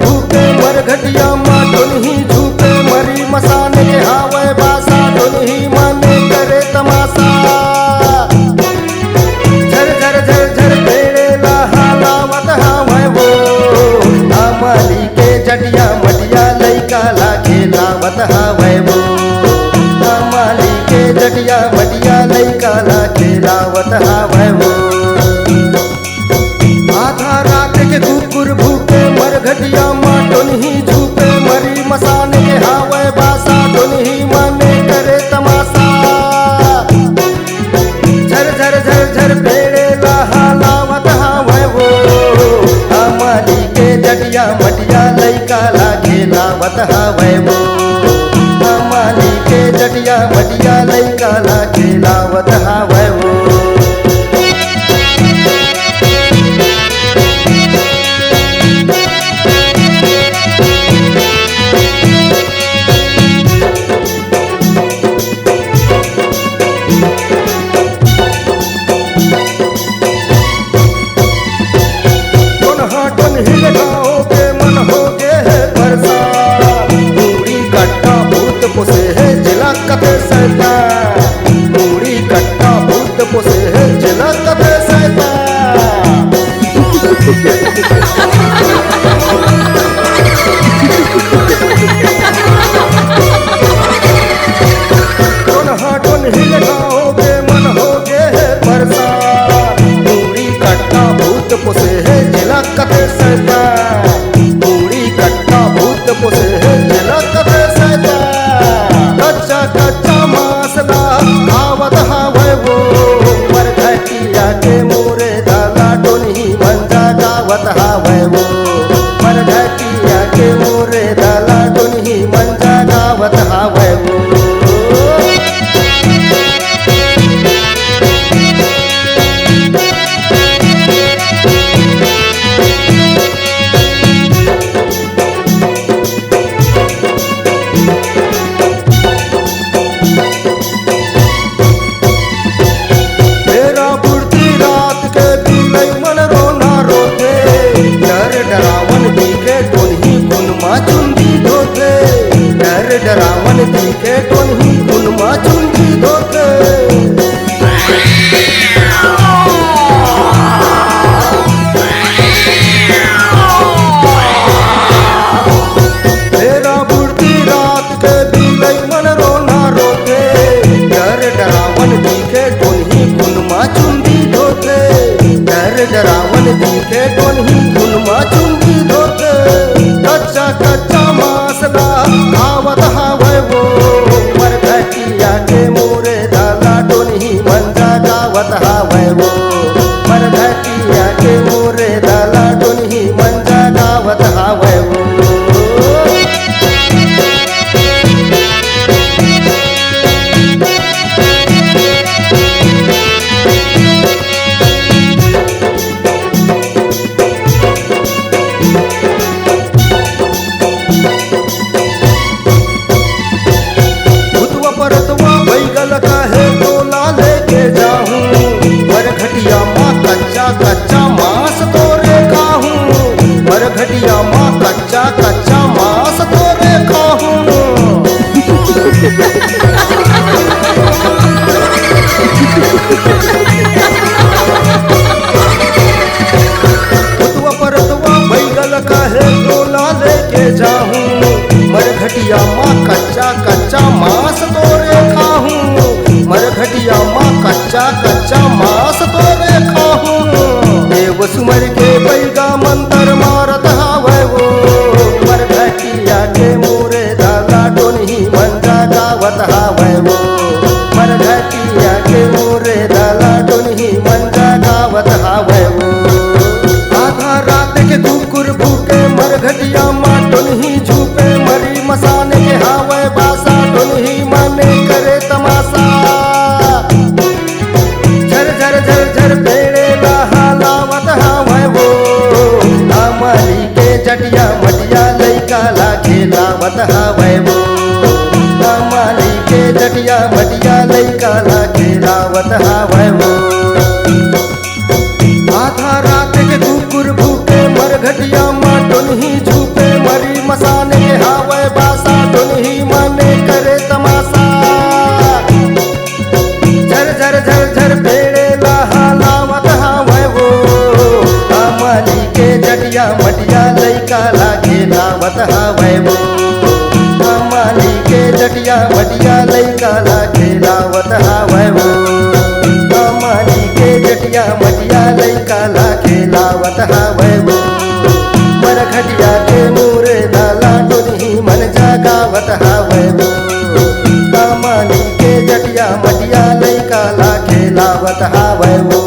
घटिया माँ ही झूठे मरी मसाने के हावे बासा ही माने करे तमाशा झर झर झर झर पेड़े लावत हावे वो हमारी के जटिया मटिया लइका लागे लावत हावे वो हमारी के जटिया मटिया लइका लागे लावत हावे वो आधा रात के कुकुर भूखे मर घटिया माँ ही झूठे मरी मसाने के हावे बासा ही माने करे तमाशा झर झर झर झर पेड़े लावत हावे वो हमारी के जटिया मटिया लइका लागे लावत हावे वो हमारी के जटिया मटिया लइका लागे लावत हावे वो पोसे है जिला कते सैतान मूड़ी कट्टा भूत पोसे है जिला कते सैतान टोन हिल गाओगे मन होगे है परेशान मूड़ी कट्टा भूत पोसे है जिला कते सैतान मूड़ी कट्टा भूत पोसे है जिला कते कच्चा मासला खावत हावे वो पर घटिया के मोरे दाला टोनी मंजा गावत हावे वो पर घटिया के मोरे दाला टोनी मंजा गावत हावे वो डरावन दिखे टोनी गुनमा चुंदी धोते तेरा बुढ़ती रात के बिलई मन रोना रोते डर डरावन दिखे टोनी गुनमा चुंदी धोते डर डरावन दिखे टोनी गुनमा चुंदी धोते कच्चा कच्चा मासला खावत हावे वो पर घटिया के मोरे दाला टोनी मंजा गावत हावे वो पर घटिया के मोरे दाला टोनी मंजा गावत हावे वो कच्चा मांस तोरे खाहूं पर घटिया माँ कच्चा कच्चा मांस तोरे खाहूं उतवा परतवा बैगल काहे तोला लेके जाहूं मर घटिया माँ कच्चा कच्चा मांस तोरे खाहूं मर घटिया माँ कच्चा कच्चा मांस तोरे खाहूं सुमर के बैगा मंतर मारत हावे वो मर घटिया के मोरे दाला टोनी मंजा गावत जटिया मटिया लैका ला खेलावत हावै वो माली के जटिया मटिया लैका ला खेलावत हावै वो आधा रात के कुकुर भूखे मरघटिया माँ टुनही झूपे मरी मसान के हावै बासा टुनही माने करे तमाशा झर झर झर झर पेड़े लाहा लावत हावै वो माली के जटिया मटिया लैका ला खेलावत हावै वो माली के जटिया मटिया लैका ला खेलावत हावै वो माली के जटिया मटिया लैका ला खेलावत हावै वो मरघटिया के मूरे लाला टुनही मन जगावत हावै वो माली के जटिया मटिया लैका ला खेलावत हावै वो।